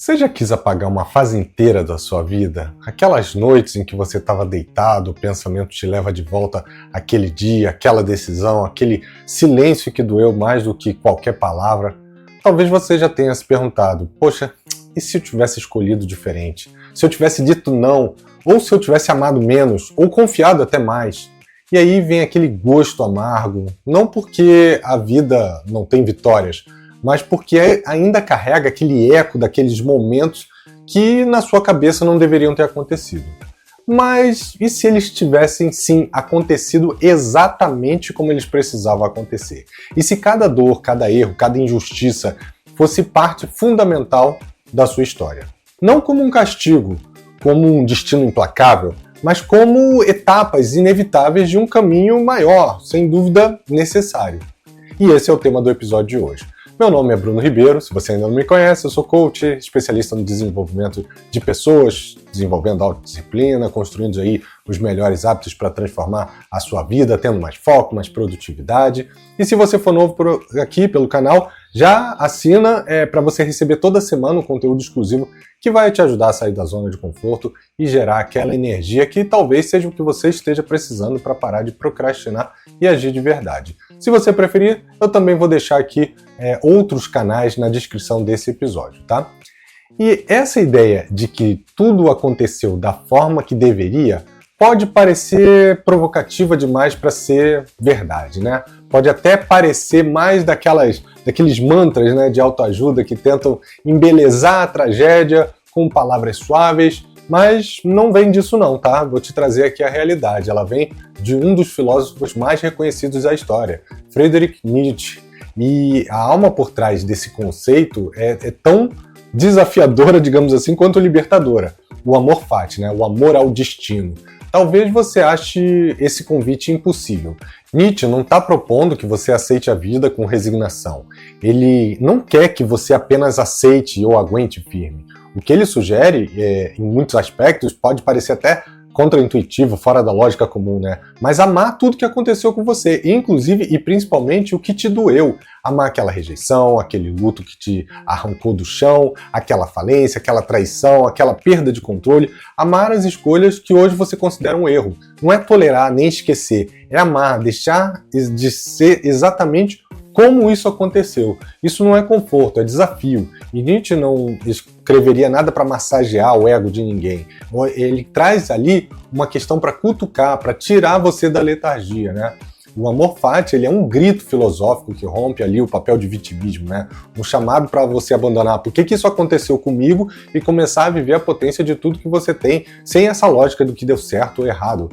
Você já quis apagar uma fase inteira da sua vida? Aquelas noites em que você estava deitado, o pensamento te leva de volta àquele dia, aquela decisão, aquele silêncio que doeu mais do que qualquer palavra? Talvez você já tenha se perguntado, poxa, e se eu tivesse escolhido diferente? Se eu tivesse dito não? Ou se eu tivesse amado menos? Ou confiado até mais? E aí vem aquele gosto amargo, não porque a vida não tem vitórias, mas porque ainda carrega aquele eco daqueles momentos que na sua cabeça não deveriam ter acontecido. Mas e se eles tivessem sim acontecido exatamente como eles precisavam acontecer? E se cada dor, cada erro, cada injustiça fosse parte fundamental da sua história? Não como um castigo, como um destino implacável, mas como etapas inevitáveis de um caminho maior, sem dúvida necessário. E esse é o tema do episódio de hoje. Meu nome é Bruno Ribeiro, se você ainda não me conhece, eu sou coach, especialista no desenvolvimento de pessoas, desenvolvendo autodisciplina, construindo aí os melhores hábitos para transformar a sua vida, tendo mais foco, mais produtividade. E se você for novo por aqui pelo canal, já assina para você receber toda semana um conteúdo exclusivo que vai te ajudar a sair da zona de conforto e gerar aquela energia que talvez seja o que você esteja precisando para parar de procrastinar e agir de verdade. Se você preferir, eu também vou deixar aqui outros canais na descrição desse episódio, tá? E essa ideia de que tudo aconteceu da forma que deveria pode parecer provocativa demais para ser verdade, né? Pode até parecer mais daqueles mantras, né, de autoajuda que tentam embelezar a tragédia com palavras suaves, mas não vem disso não, tá? Vou te trazer aqui a realidade. Ela vem de um dos filósofos mais reconhecidos da história, Friedrich Nietzsche. E a alma por trás desse conceito é tão desafiadora, digamos assim, quanto libertadora. O amor fati, né? O amor ao destino. Talvez você ache esse convite impossível. Nietzsche não está propondo que você aceite a vida com resignação. Ele não quer que você apenas aceite ou aguente firme. O que ele sugere, em muitos aspectos, pode parecer até contraintuitivo, fora da lógica comum, né? Mas amar tudo que aconteceu com você, inclusive e principalmente o que te doeu. Amar aquela rejeição, aquele luto que te arrancou do chão, aquela falência, aquela traição, aquela perda de controle. Amar as escolhas que hoje você considera um erro. Não é tolerar nem esquecer, é amar, deixar de ser exatamente como isso aconteceu. Isso não é conforto, é desafio. E Nietzsche não escreveria nada para massagear o ego de ninguém. Ele traz ali uma questão para cutucar, para tirar você da letargia, né? O amor fati, ele é um grito filosófico que rompe ali o papel de vitimismo, né? Um chamado para você abandonar por que isso aconteceu comigo e começar a viver a potência de tudo que você tem, sem essa lógica do que deu certo ou errado.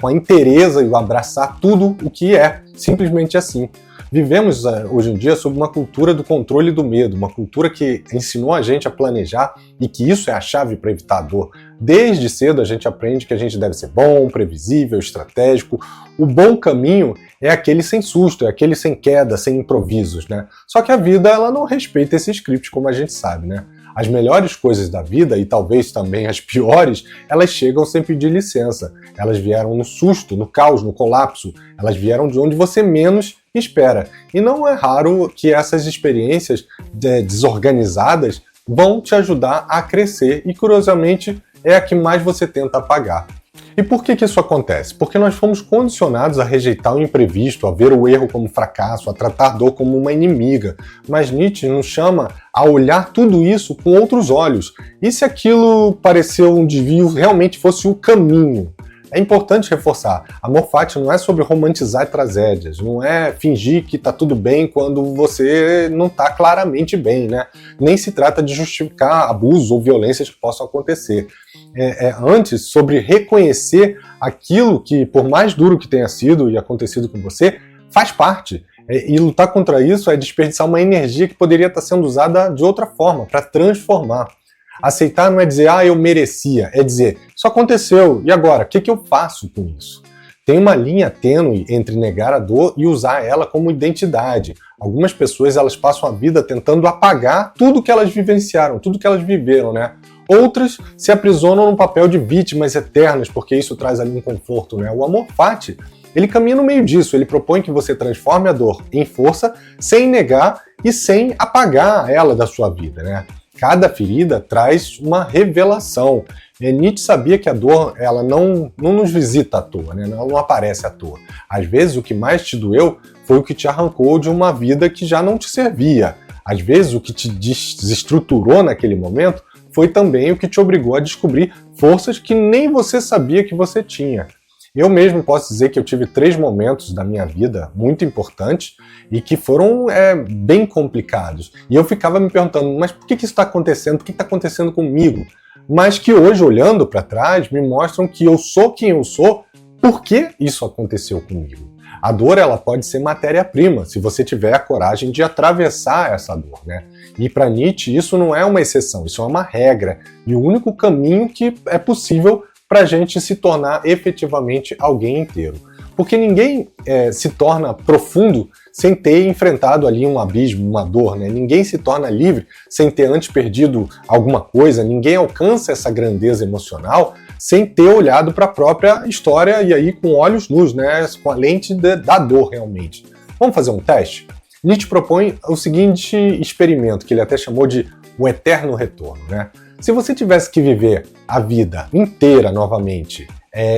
Com a inteireza e o abraçar tudo o que é, simplesmente assim. Vivemos hoje em dia sob uma cultura do controle e do medo, uma cultura que ensinou a gente a planejar e que isso é a chave para evitar a dor. Desde cedo a gente aprende que a gente deve ser bom, previsível, estratégico. O bom caminho é aquele sem susto, é aquele sem queda, sem improvisos, né? Só que a vida ela não respeita esse script, como a gente sabe, né? As melhores coisas da vida, e talvez também as piores, elas chegam sem pedir licença. Elas vieram no susto, no caos, no colapso. Elas vieram de onde você menos espera. E não é raro que essas experiências desorganizadas vão te ajudar a crescer e, curiosamente, é a que mais você tenta apagar. E por que isso acontece? Porque nós fomos condicionados a rejeitar o imprevisto, a ver o erro como fracasso, a tratar a dor como uma inimiga. Mas Nietzsche nos chama a olhar tudo isso com outros olhos. E se aquilo pareceu um desvio, realmente fosse o caminho? É importante reforçar, amor fati não é sobre romantizar tragédias, não é fingir que tá tudo bem quando você não tá claramente bem, né? Nem se trata de justificar abusos ou violências que possam acontecer. Antes sobre reconhecer aquilo que, por mais duro que tenha sido e acontecido com você, faz parte. E lutar contra isso é desperdiçar uma energia que poderia estar sendo usada de outra forma, para transformar. Aceitar não é dizer, eu merecia, é dizer, isso aconteceu, e agora, o que eu faço com isso? Tem uma linha tênue entre negar a dor e usar ela como identidade. Algumas pessoas elas passam a vida tentando apagar tudo que elas vivenciaram, tudo que elas viveram, né? Outras se aprisionam no papel de vítimas eternas, porque isso traz ali um conforto, né? O amor fati, ele caminha no meio disso, ele propõe que você transforme a dor em força, sem negar e sem apagar ela da sua vida, né? Cada ferida traz uma revelação. Nietzsche sabia que a dor ela não nos visita à toa, né? Ela não aparece à toa. Às vezes o que mais te doeu foi o que te arrancou de uma vida que já não te servia. Às vezes o que te desestruturou naquele momento foi também o que te obrigou a descobrir forças que nem você sabia que você tinha. Eu mesmo posso dizer que eu tive 3 momentos da minha vida muito importantes e que foram bem complicados. E eu ficava me perguntando, mas por que isso está acontecendo? Por que está acontecendo comigo? Mas que hoje, olhando para trás, me mostram que eu sou quem eu sou porque isso aconteceu comigo. A dor ela pode ser matéria-prima, se você tiver a coragem de atravessar essa dor, né? E para Nietzsche isso não é uma exceção, isso é uma regra. E o único caminho que é possível para a gente se tornar efetivamente alguém inteiro. Porque ninguém se torna profundo sem ter enfrentado ali um abismo, uma dor, né? Ninguém se torna livre sem ter antes perdido alguma coisa, ninguém alcança essa grandeza emocional sem ter olhado para a própria história e aí com olhos nus, né? Com a lente da dor realmente. Vamos fazer um teste? Nietzsche propõe o seguinte experimento, que ele até chamou de o eterno retorno, né? Se você tivesse que viver a vida inteira novamente,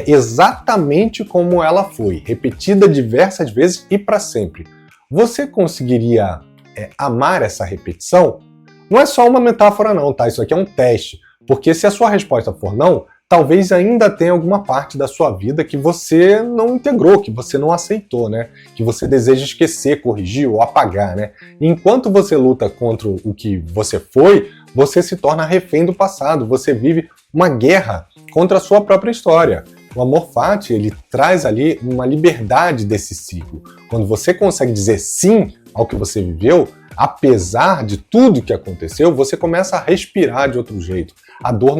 exatamente como ela foi, repetida diversas vezes e para sempre, você conseguiria amar essa repetição? Não é só uma metáfora não, tá? Isso aqui é um teste, porque se a sua resposta for não, talvez ainda tenha alguma parte da sua vida que você não integrou, que você não aceitou, né? Que você deseja esquecer, corrigir ou apagar, né? E enquanto você luta contra o que você foi, você se torna refém do passado, você vive uma guerra contra a sua própria história. O amor fati, ele traz ali uma liberdade desse ciclo. Quando você consegue dizer sim ao que você viveu, apesar de tudo que aconteceu, você começa a respirar de outro jeito. A dor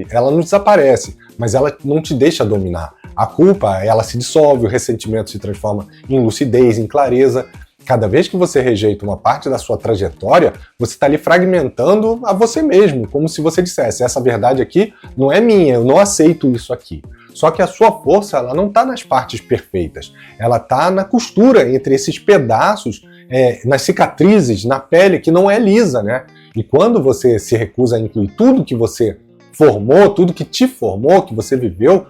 ela não desaparece, mas ela não te deixa dominar. A culpa, ela se dissolve, o ressentimento se transforma em lucidez, em clareza. Cada vez que você rejeita uma parte da sua trajetória, você está ali fragmentando a você mesmo, como se você dissesse, essa verdade aqui não é minha, eu não aceito isso aqui. Só que a sua força ela não está nas partes perfeitas, ela está na costura entre esses pedaços, nas cicatrizes, na pele que não é lisa, né? E quando você se recusa a incluir tudo que você formou, tudo que te formou, que você viveu,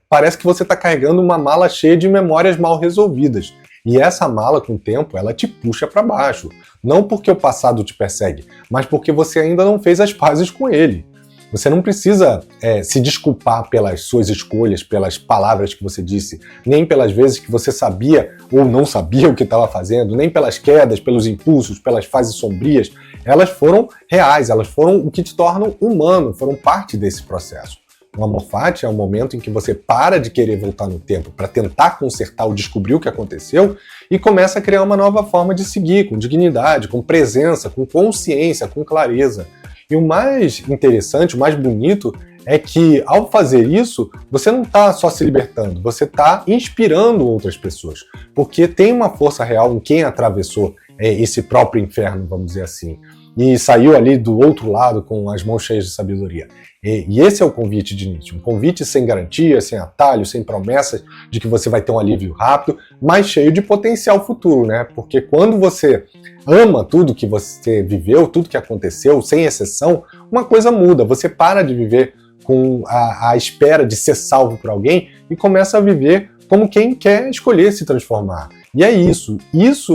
parece que você está carregando uma mala cheia de memórias mal resolvidas. E essa mala, com o tempo, ela te puxa para baixo. Não porque o passado te persegue, mas porque você ainda não fez as pazes com ele. Você não precisa se desculpar pelas suas escolhas, pelas palavras que você disse, nem pelas vezes que você sabia ou não sabia o que estava fazendo, nem pelas quedas, pelos impulsos, pelas fases sombrias. Elas foram reais, elas foram o que te tornam humano, foram parte desse processo. O amor fati é o momento em que você para de querer voltar no tempo para tentar consertar ou descobrir o que aconteceu e começa a criar uma nova forma de seguir, com dignidade, com presença, com consciência, com clareza. E o mais interessante, o mais bonito, é que ao fazer isso, você não está só se libertando, você está inspirando outras pessoas. Porque tem uma força real em quem atravessou esse próprio inferno, vamos dizer assim, e saiu ali do outro lado com as mãos cheias de sabedoria. E esse é o convite de Nietzsche, um convite sem garantia, sem atalho, sem promessas de que você vai ter um alívio rápido, mas cheio de potencial futuro, né? Porque quando você ama tudo que você viveu, tudo que aconteceu, sem exceção, uma coisa muda, você para de viver com a espera de ser salvo por alguém e começa a viver como quem quer escolher se transformar. E é isso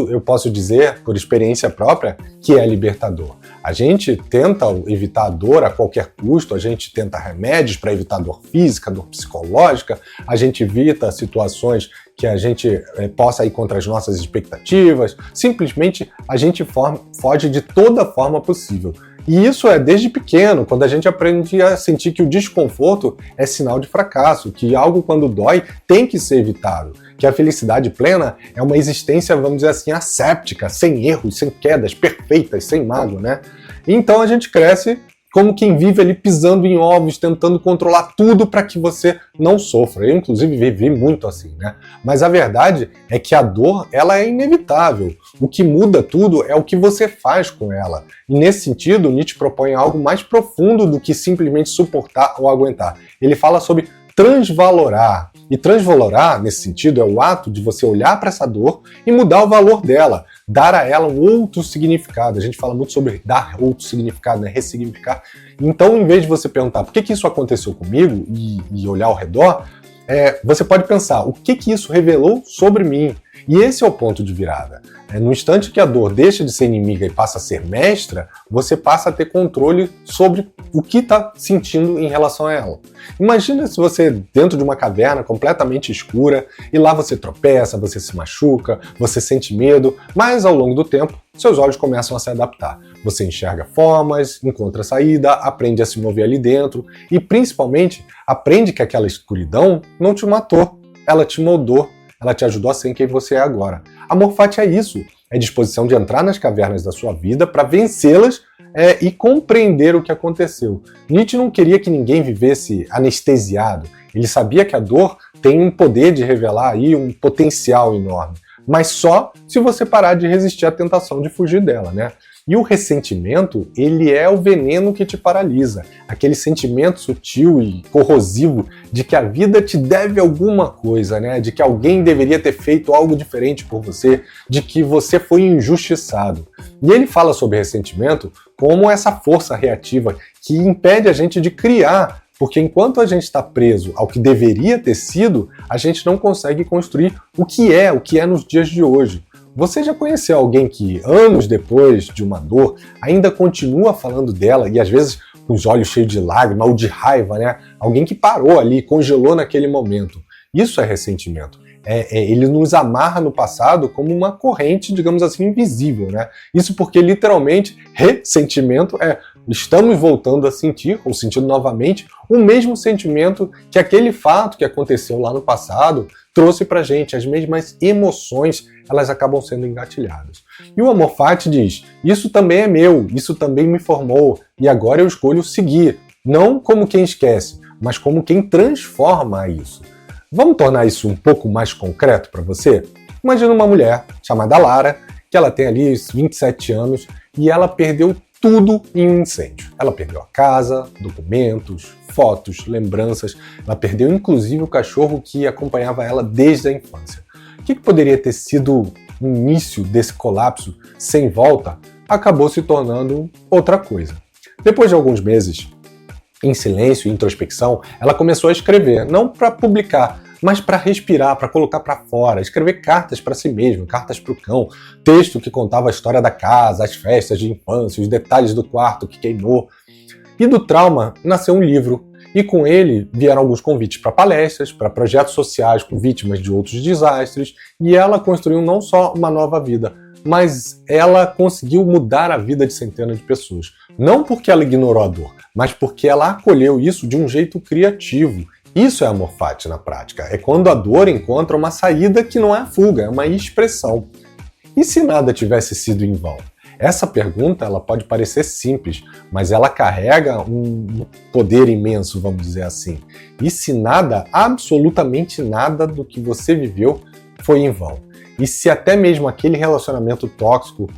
eu posso dizer, por experiência própria, que é libertador. A gente tenta evitar a dor a qualquer custo, a gente tenta remédios para evitar dor física, dor psicológica, a gente evita situações que a gente possa ir contra as nossas expectativas, simplesmente a gente foge de toda forma possível. E isso é desde pequeno, quando a gente aprende a sentir que o desconforto é sinal de fracasso, que algo quando dói tem que ser evitado, que a felicidade plena é uma existência, vamos dizer assim, asséptica, sem erros, sem quedas, perfeitas, sem mágoa, né? Então a gente cresce como quem vive ali pisando em ovos, tentando controlar tudo para que você não sofra. Eu, inclusive, vivi muito assim, né? Mas a verdade é que a dor, ela é inevitável. O que muda tudo é o que você faz com ela. E nesse sentido, Nietzsche propõe algo mais profundo do que simplesmente suportar ou aguentar. Ele fala sobre transvalorar. E transvalorar, nesse sentido, é o ato de você olhar para essa dor e mudar o valor dela. dar a ela um outro significado. A gente fala muito sobre dar outro significado, né? Ressignificar. Então, em vez de você perguntar por que isso aconteceu comigo e olhar ao redor, você pode pensar o que isso revelou sobre mim. E esse é o ponto de virada. No instante que a dor deixa de ser inimiga e passa a ser mestra, você passa a ter controle sobre o que está sentindo em relação a ela. Imagina se você, dentro de uma caverna completamente escura, e lá você tropeça, você se machuca, você sente medo, mas ao longo do tempo, seus olhos começam a se adaptar. Você enxerga formas, encontra saída, aprende a se mover ali dentro e, principalmente, aprende que aquela escuridão não te matou, ela te moldou. Ela te ajudou a ser quem você é agora. Amor fati é isso. É disposição de entrar nas cavernas da sua vida para vencê-las e compreender o que aconteceu. Nietzsche não queria que ninguém vivesse anestesiado. Ele sabia que a dor tem um poder de revelar aí um potencial enorme. Mas só se você parar de resistir à tentação de fugir dela, né? E o ressentimento, ele é o veneno que te paralisa. Aquele sentimento sutil e corrosivo de que a vida te deve alguma coisa, né? De que alguém deveria ter feito algo diferente por você, de que você foi injustiçado. E ele fala sobre ressentimento como essa força reativa que impede a gente de criar, porque enquanto a gente está preso ao que deveria ter sido, a gente não consegue construir o que é nos dias de hoje. Você já conheceu alguém que, anos depois de uma dor, ainda continua falando dela e às vezes com os olhos cheios de lágrima ou de raiva, né? Alguém que parou ali, congelou naquele momento. Isso é ressentimento. Ele nos amarra no passado como uma corrente, digamos assim, invisível, né? Isso porque, literalmente, ressentimento estamos voltando a sentir, ou sentindo novamente, o mesmo sentimento que aquele fato que aconteceu lá no passado trouxe pra gente. As mesmas emoções, elas acabam sendo engatilhadas. E o amor fati diz, isso também é meu, isso também me formou, e agora eu escolho seguir, não como quem esquece, mas como quem transforma isso. Vamos tornar isso um pouco mais concreto para você? Imagina uma mulher chamada Lara, que ela tem ali 27 anos, e ela perdeu tudo em um incêndio. Ela perdeu a casa, documentos, fotos, lembranças, ela perdeu inclusive o cachorro que acompanhava ela desde a infância. O que poderia ter sido o início desse colapso sem volta acabou se tornando outra coisa. Depois de alguns meses, em silêncio e introspecção, ela começou a escrever, não para publicar, mas para respirar, para colocar para fora, escrever cartas para si mesma, cartas para o cão, texto que contava a história da casa, as festas de infância, os detalhes do quarto que queimou. E do trauma nasceu um livro, e com ele vieram alguns convites para palestras, para projetos sociais com vítimas de outros desastres, e ela construiu não só uma nova vida, mas ela conseguiu mudar a vida de centenas de pessoas. Não porque ela ignorou a dor, mas porque ela acolheu isso de um jeito criativo. Isso é amor fati na prática. É quando a dor encontra uma saída que não é fuga, é uma expressão. E se nada tivesse sido em vão? Essa pergunta ela pode parecer simples, mas ela carrega um poder imenso, vamos dizer assim. E se nada, absolutamente nada do que você viveu foi em vão? E se até mesmo aquele relacionamento tóxico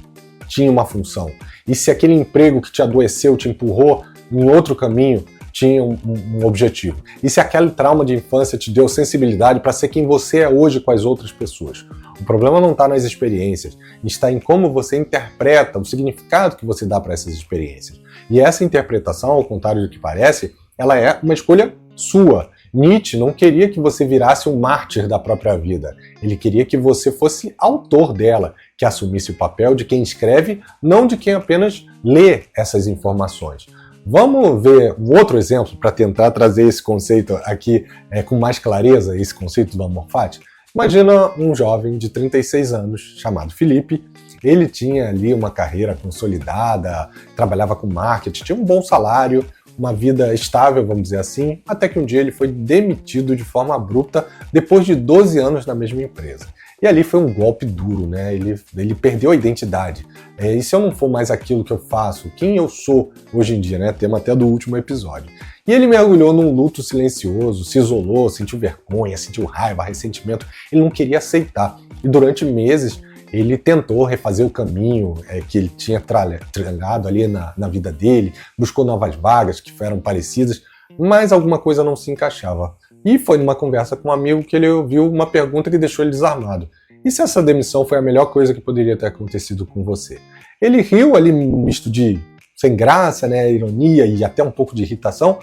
tinha uma função? E se aquele emprego que te adoeceu, te empurrou em outro caminho, tinha um objetivo? E se aquele trauma de infância te deu sensibilidade para ser quem você é hoje com as outras pessoas? O problema não está nas experiências, está em como você interpreta, o significado que você dá para essas experiências. E essa interpretação, ao contrário do que parece, ela é uma escolha sua. Nietzsche não queria que você virasse um mártir da própria vida. Ele queria que você fosse autor dela, que assumisse o papel de quem escreve, não de quem apenas lê essas informações. Vamos ver um outro exemplo para tentar trazer esse conceito aqui com mais clareza, esse conceito do amor fati? Imagina um jovem de 36 anos chamado Felipe. Ele tinha ali uma carreira consolidada, trabalhava com marketing, tinha um bom salário, uma vida estável, vamos dizer assim, até que um dia ele foi demitido de forma abrupta depois de 12 anos na mesma empresa. E ali foi um golpe duro, né? Ele perdeu a identidade. E se eu não for mais aquilo que eu faço, quem eu sou hoje em dia, né? Tema até do último episódio. E ele mergulhou num luto silencioso, se isolou, sentiu vergonha, sentiu raiva, ressentimento. Ele não queria aceitar. E durante meses ele tentou refazer o caminho que ele tinha trilhado ali na vida dele, buscou novas vagas que eram parecidas, mas alguma coisa não se encaixava. E foi numa conversa com um amigo que ele ouviu uma pergunta que deixou ele desarmado. E se essa demissão foi a melhor coisa que poderia ter acontecido com você? Ele riu ali, um misto de sem graça, né, ironia e até um pouco de irritação,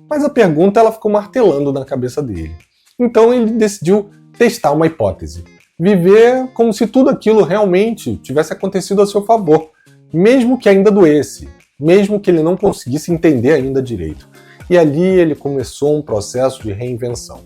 mas a pergunta ela ficou martelando na cabeça dele. Então ele decidiu testar uma hipótese. Viver como se tudo aquilo realmente tivesse acontecido a seu favor, mesmo que ainda doesse, mesmo que ele não conseguisse entender ainda direito. E ali ele começou um processo de reinvenção.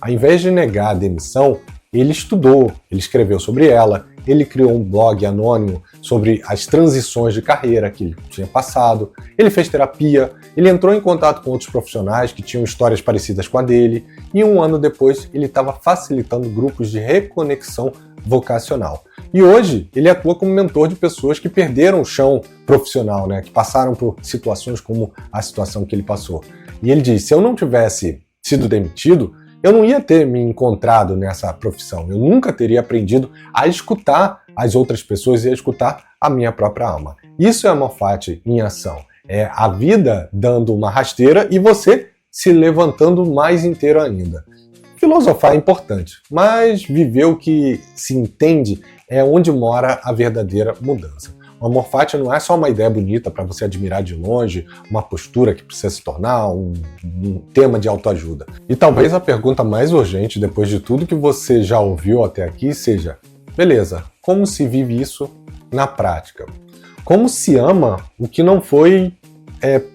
Ao invés de negar a demissão, ele estudou, ele escreveu sobre ela, ele criou um blog anônimo sobre as transições de carreira que ele tinha passado, ele fez terapia, ele entrou em contato com outros profissionais que tinham histórias parecidas com a dele, e um ano depois ele estava facilitando grupos de reconexão vocacional. E hoje ele atua como mentor de pessoas que perderam o chão profissional, né, que passaram por situações como a situação que ele passou. E ele diz, se eu não tivesse sido demitido, eu não ia ter me encontrado nessa profissão, eu nunca teria aprendido a escutar as outras pessoas e a escutar a minha própria alma. Isso é a Moffat em ação. É a vida dando uma rasteira e você se levantando mais inteiro ainda. Filosofar é importante, mas viver o que se entende é onde mora a verdadeira mudança. O amor fati não é só uma ideia bonita para você admirar de longe, uma postura que precisa se tornar um tema de autoajuda. E talvez a pergunta mais urgente, depois de tudo que você já ouviu até aqui, seja: beleza, como se vive isso na prática? Como se ama o que não foi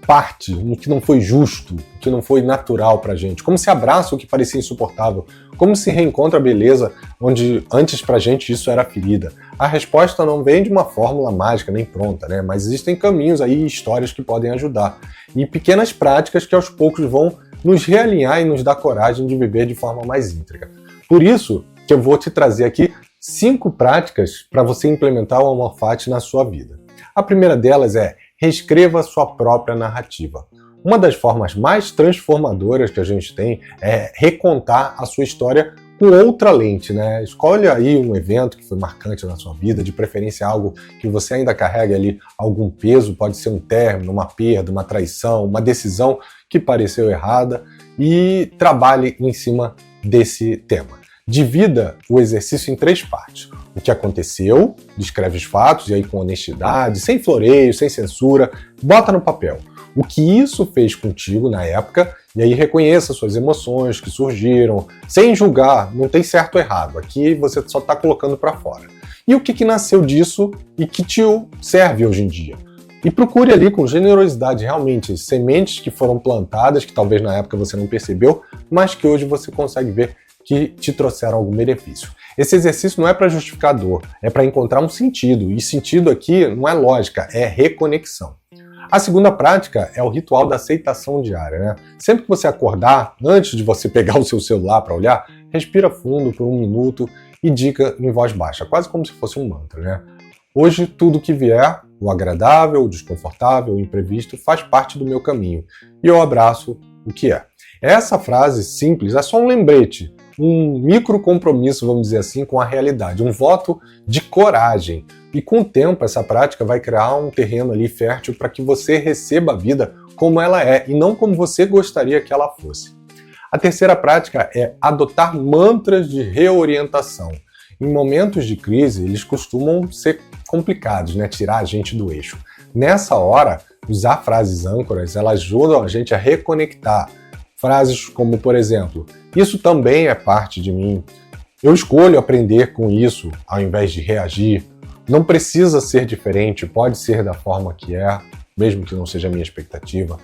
parte, o que não foi justo, o que não foi natural pra gente? Como se abraça o que parecia insuportável? Como se reencontra a beleza onde antes pra gente isso era ferida? A resposta não vem de uma fórmula mágica nem pronta, né? Mas existem caminhos aí, histórias que podem ajudar. E pequenas práticas que aos poucos vão nos realinhar e nos dar coragem de viver de forma mais íntegra. Por isso que eu vou te trazer aqui 5 práticas para você implementar o amor fati na sua vida. A primeira delas é: reescreva a sua própria narrativa. Uma das formas mais transformadoras que a gente tem é recontar a sua história com outra lente, né? Escolha aí um evento que foi marcante na sua vida, de preferência algo que você ainda carrega ali algum peso, pode ser um término, uma perda, uma traição, uma decisão que pareceu errada, e trabalhe em cima desse tema. Divida o exercício em 3 partes. O que aconteceu, descreve os fatos, e aí com honestidade, sem floreio, sem censura, bota no papel. O que isso fez contigo na época, e aí reconheça suas emoções que surgiram, sem julgar, não tem certo ou errado, aqui você só está colocando para fora. E o que nasceu disso e que te serve hoje em dia. E procure ali com generosidade realmente sementes que foram plantadas, que talvez na época você não percebeu, mas que hoje você consegue ver que te trouxeram algum benefício. Esse exercício não é para justificar dor, é para encontrar um sentido, e sentido aqui não é lógica, é reconexão. A segunda prática é o ritual da aceitação diária, né? Sempre que você acordar, antes de você pegar o seu celular para olhar, respira fundo por 1 minuto e diga em voz baixa, quase como se fosse um mantra, né? Hoje, tudo que vier, o agradável, o desconfortável, o imprevisto, faz parte do meu caminho, e eu abraço o que é. Essa frase simples é só um lembrete, um micro compromisso, vamos dizer assim, com a realidade, um voto de coragem. E com o tempo, essa prática vai criar um terreno ali fértil para que você receba a vida como ela é e não como você gostaria que ela fosse. A terceira prática é adotar mantras de reorientação. Em momentos de crise, eles costumam ser complicados, né? Tirar a gente do eixo. Nessa hora, usar frases âncoras, elas ajudam a gente a reconectar. Frases como, por exemplo, isso também é parte de mim. Eu escolho aprender com isso ao invés de reagir. Não precisa ser diferente, pode ser da forma que é, mesmo que não seja a minha expectativa.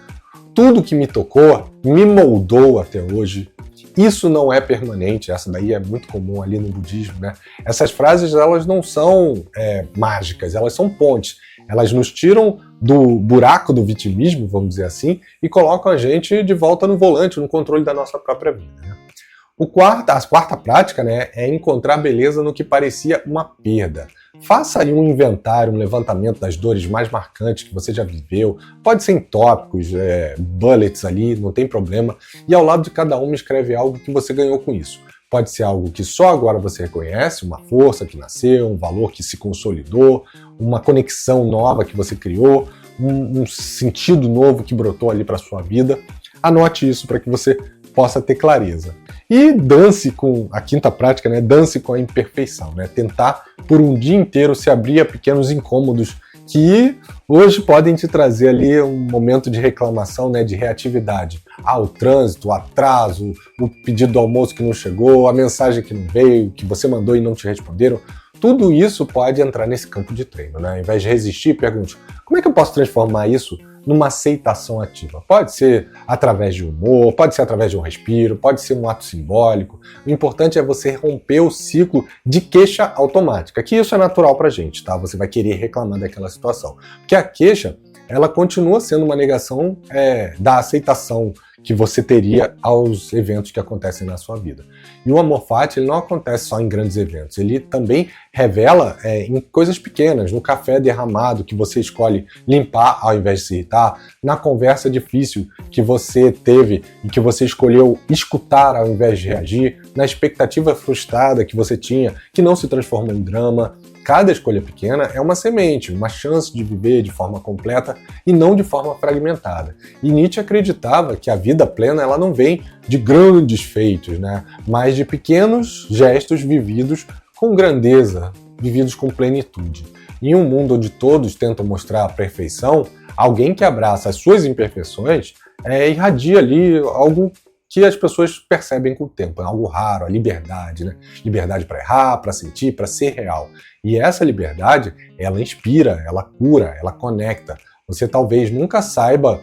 Tudo que me tocou me moldou até hoje. Isso não é permanente, essa daí é muito comum ali no budismo, né? Essas frases, elas não são mágicas, elas são pontes. Elas nos tiram do buraco do vitimismo, vamos dizer assim, e colocam a gente de volta no volante, no controle da nossa própria vida, né? A quarta prática, né, é encontrar beleza no que parecia uma perda. Faça aí um inventário, um levantamento das dores mais marcantes que você já viveu. Pode ser em tópicos, bullets ali, não tem problema. E ao lado de cada uma escreve algo que você ganhou com isso. Pode ser algo que só agora você reconhece, uma força que nasceu, um valor que se consolidou, uma conexão nova que você criou, um sentido novo que brotou ali para sua vida. Anote isso para que você possa ter clareza. E dance com a quinta prática, né? Dance com a imperfeição, né? Tentar por um dia inteiro se abrir a pequenos incômodos que hoje podem te trazer ali um momento de reclamação, né, de reatividade. O trânsito, o atraso, o pedido do almoço que não chegou, a mensagem que não veio, que você mandou e não te responderam. Tudo isso pode entrar nesse campo de treino, né? Ao invés de resistir, pergunte: como é que eu posso transformar isso numa aceitação ativa? Pode ser através de humor, pode ser através de um respiro, pode ser um ato simbólico. O importante é você romper o ciclo de queixa automática, que isso é natural pra gente, tá? Você vai querer reclamar daquela situação. Porque a queixa, ela continua sendo uma negação da aceitação que você teria aos eventos que acontecem na sua vida. E o amor fati, ele não acontece só em grandes eventos, ele também revela em coisas pequenas, no café derramado que você escolhe limpar ao invés de se irritar, na conversa difícil que você teve e que você escolheu escutar ao invés de reagir, na expectativa frustrada que você tinha, que não se transformou em drama. Cada escolha pequena é uma semente, uma chance de viver de forma completa e não de forma fragmentada. E Nietzsche acreditava que a vida plena ela não vem de grandes feitos, né? Mas de pequenos gestos vividos com grandeza, vividos com plenitude. Em um mundo onde todos tentam mostrar a perfeição, alguém que abraça as suas imperfeições irradia ali algo que as pessoas percebem com o tempo, é algo raro, a liberdade, né? Liberdade para errar, para sentir, para ser real. E essa liberdade, ela inspira, ela cura, ela conecta. Você talvez nunca saiba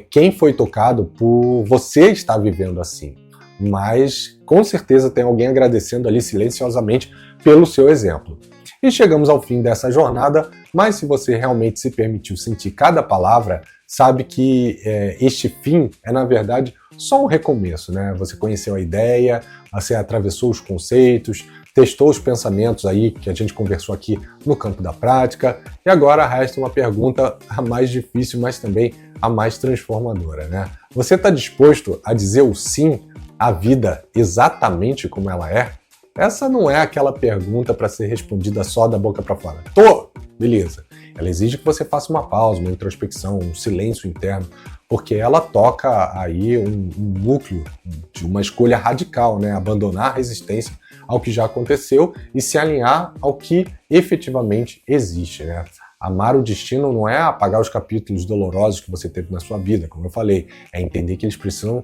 quem foi tocado por você estar vivendo assim, mas com certeza tem alguém agradecendo ali silenciosamente pelo seu exemplo. E chegamos ao fim dessa jornada, mas se você realmente se permitiu sentir cada palavra, sabe que este fim é, na verdade, só um recomeço, né? Você conheceu a ideia, você atravessou os conceitos, testou os pensamentos aí que a gente conversou aqui no campo da prática, e agora resta uma pergunta a mais difícil, mas também a mais transformadora, né? Você está disposto a dizer o sim à vida exatamente como ela é? Essa não é aquela pergunta para ser respondida só da boca para fora. Tô! Beleza. Ela exige que você faça uma pausa, uma introspecção, um silêncio interno, porque ela toca aí um núcleo de uma escolha radical, né? Abandonar a resistência ao que já aconteceu e se alinhar ao que efetivamente existe, né? Amar o destino não é apagar os capítulos dolorosos que você teve na sua vida, como eu falei, é entender que eles precisam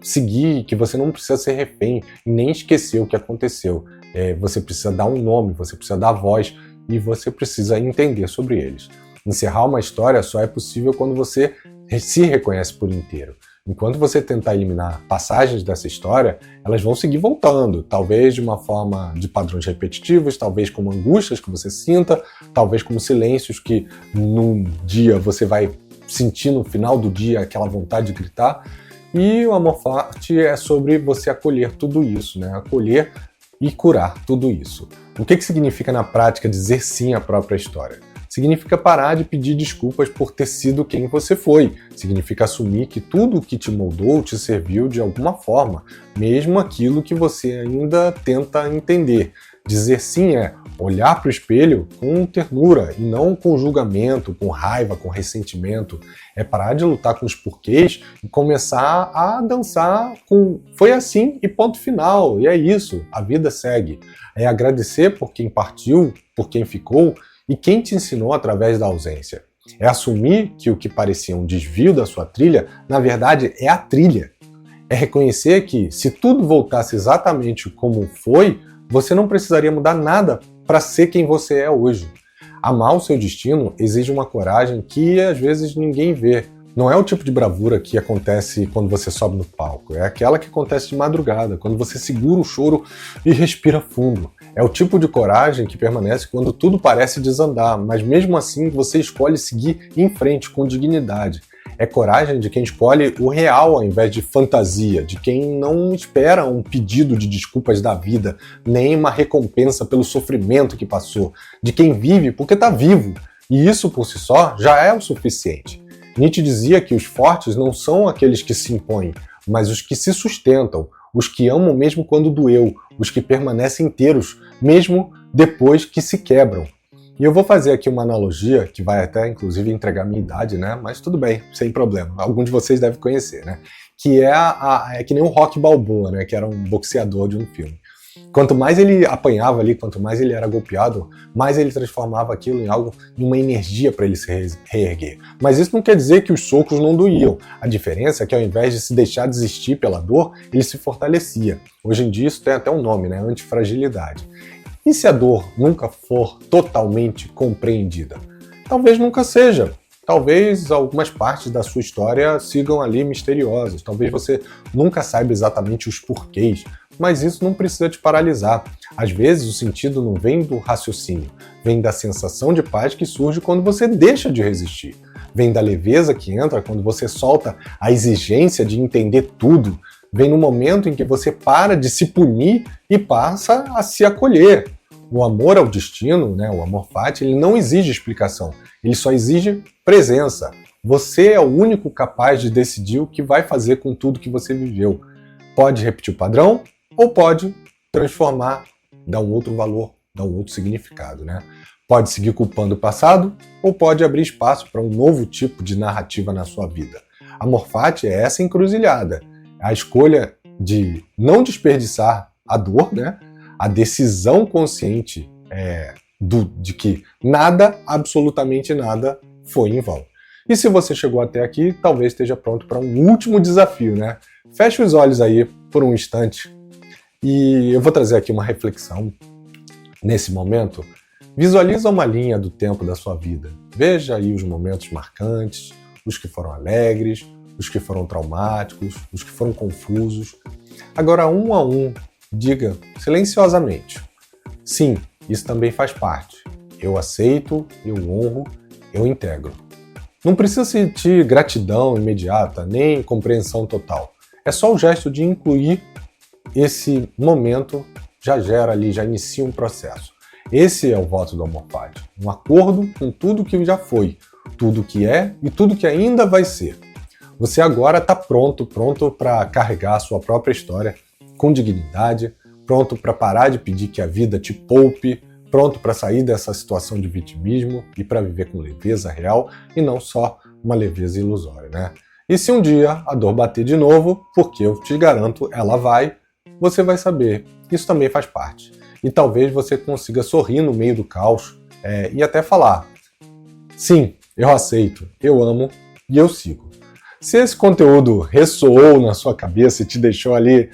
seguir, que você não precisa ser refém e nem esquecer o que aconteceu. Você precisa dar um nome, você precisa dar voz e você precisa entender sobre eles. Encerrar uma história só é possível quando você se reconhece por inteiro. Enquanto você tentar eliminar passagens dessa história, elas vão seguir voltando, talvez de uma forma de padrões repetitivos, talvez como angústias que você sinta, talvez como silêncios que num dia você vai sentir no final do dia aquela vontade de gritar. E o amor fati é sobre você acolher tudo isso, né? Acolher e curar tudo isso. O que significa na prática dizer sim à própria história? Significa parar de pedir desculpas por ter sido quem você foi. Significa assumir que tudo o que te moldou te serviu de alguma forma, mesmo aquilo que você ainda tenta entender. Dizer sim é olhar para o espelho com ternura e não com julgamento, com raiva, com ressentimento. É parar de lutar com os porquês e começar a dançar com foi assim e ponto final. E é isso, a vida segue. É agradecer por quem partiu, por quem ficou, e quem te ensinou através da ausência. É assumir que o que parecia um desvio da sua trilha, na verdade, é a trilha. É reconhecer que, se tudo voltasse exatamente como foi, você não precisaria mudar nada para ser quem você é hoje. Amar o seu destino exige uma coragem que, às vezes, ninguém vê. Não é o tipo de bravura que acontece quando você sobe no palco. É aquela que acontece de madrugada, quando você segura o choro e respira fundo. É o tipo de coragem que permanece quando tudo parece desandar, mas mesmo assim você escolhe seguir em frente com dignidade. É coragem de quem escolhe o real ao invés de fantasia, de quem não espera um pedido de desculpas da vida, nem uma recompensa pelo sofrimento que passou, de quem vive porque está vivo. E isso por si só já é o suficiente. Nietzsche dizia que os fortes não são aqueles que se impõem, mas os que se sustentam, os que amam mesmo quando doeu, os que permanecem inteiros, mesmo depois que se quebram. E eu vou fazer aqui uma analogia que vai até, inclusive, entregar a minha idade, né? Mas tudo bem, sem problema. Alguns de vocês devem conhecer, né? Que é que nem o Rocky Balboa, né? Que era um boxeador de um filme. Quanto mais ele apanhava ali, quanto mais ele era golpeado, mais ele transformava aquilo em algo, em uma energia para ele se reerguer. Mas isso não quer dizer que os socos não doíam. A diferença é que ao invés de se deixar desistir pela dor, ele se fortalecia. Hoje em dia isso tem até um nome, né? Antifragilidade. E se a dor nunca for totalmente compreendida? Talvez nunca seja. Talvez algumas partes da sua história sigam ali misteriosas. Talvez você nunca saiba exatamente os porquês. Mas isso não precisa te paralisar. Às vezes o sentido não vem do raciocínio, vem da sensação de paz que surge quando você deixa de resistir. Vem da leveza que entra quando você solta a exigência de entender tudo. Vem no momento em que você para de se punir e passa a se acolher. O amor ao destino, né, o amor fati, ele não exige explicação, ele só exige presença. Você é o único capaz de decidir o que vai fazer com tudo que você viveu. Pode repetir o padrão ou pode transformar, dar um outro valor, dar um outro significado, né? Pode seguir culpando o passado ou pode abrir espaço para um novo tipo de narrativa na sua vida. Amor fati é essa encruzilhada, a escolha de não desperdiçar a dor, né? A decisão consciente de que nada, absolutamente nada, foi em vão. E se você chegou até aqui, talvez esteja pronto para um último desafio, né? Feche os olhos aí por um instante e eu vou trazer aqui uma reflexão. Nesse momento, visualiza uma linha do tempo da sua vida. Veja aí os momentos marcantes, os que foram alegres, os que foram traumáticos, os que foram confusos. Agora, um a um, diga silenciosamente: sim, isso também faz parte. Eu aceito, eu honro, eu integro. Não precisa sentir gratidão imediata, nem compreensão total. É só o gesto de incluir esse momento, já gera ali, já inicia um processo. Esse é o voto do amor fati, um acordo com tudo que já foi, tudo que é e tudo que ainda vai ser. Você agora está pronto para carregar a sua própria história com dignidade, pronto para parar de pedir que a vida te poupe, pronto para sair dessa situação de vitimismo e para viver com leveza real e não só uma leveza ilusória, né? E se um dia a dor bater de novo, porque eu te garanto, ela vai, você vai saber, isso também faz parte. E talvez você consiga sorrir no meio do caos e até falar: sim, eu aceito, eu amo e eu sigo. Se esse conteúdo ressoou na sua cabeça e te deixou ali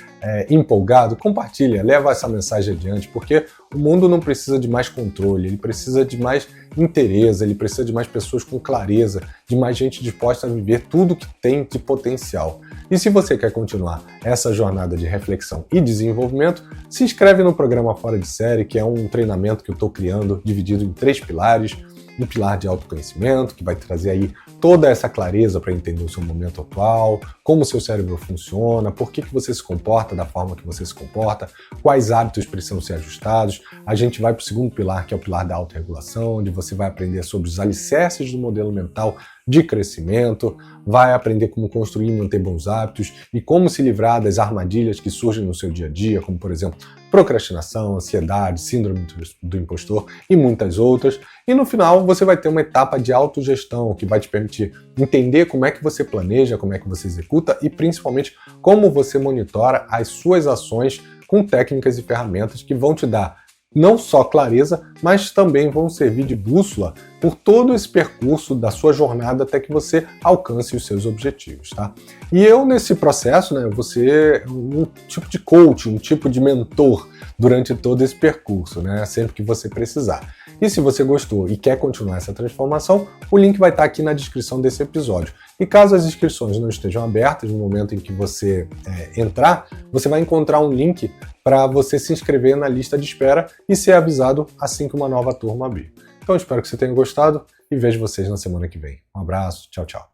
empolgado, compartilha, leva essa mensagem adiante, porque o mundo não precisa de mais controle, ele precisa de mais interesse, ele precisa de mais pessoas com clareza, de mais gente disposta a viver tudo que tem de potencial. E se você quer continuar essa jornada de reflexão e desenvolvimento, se inscreve no programa Fora de Série, que é um treinamento que eu estou criando, dividido em 3 pilares. Um pilar de autoconhecimento, que vai trazer aí toda essa clareza para entender o seu momento atual, como o seu cérebro funciona, por que você se comporta da forma que você se comporta, quais hábitos precisam ser ajustados. A gente vai para o segundo pilar, que é o pilar da autorregulação, onde você vai aprender sobre os alicerces do modelo mental de crescimento, vai aprender como construir e manter bons hábitos e como se livrar das armadilhas que surgem no seu dia a dia, como, por exemplo, procrastinação, ansiedade, síndrome do impostor e muitas outras. E no final você vai ter uma etapa de autogestão que vai te permitir entender como é que você planeja, como é que você executa e principalmente como você monitora as suas ações com técnicas e ferramentas que vão te dar não só clareza, mas também vão servir de bússola por todo esse percurso da sua jornada até que você alcance os seus objetivos, tá? E eu, nesse processo, né, vou ser um tipo de coach, um tipo de mentor durante todo esse percurso, né, sempre que você precisar. E se você gostou e quer continuar essa transformação, o link vai estar aqui na descrição desse episódio. E caso as inscrições não estejam abertas no momento em que você entrar, você vai encontrar um link para você se inscrever na lista de espera e ser avisado assim que uma nova turma abrir. Então espero que você tenha gostado e vejo vocês na semana que vem. Um abraço, tchau, tchau.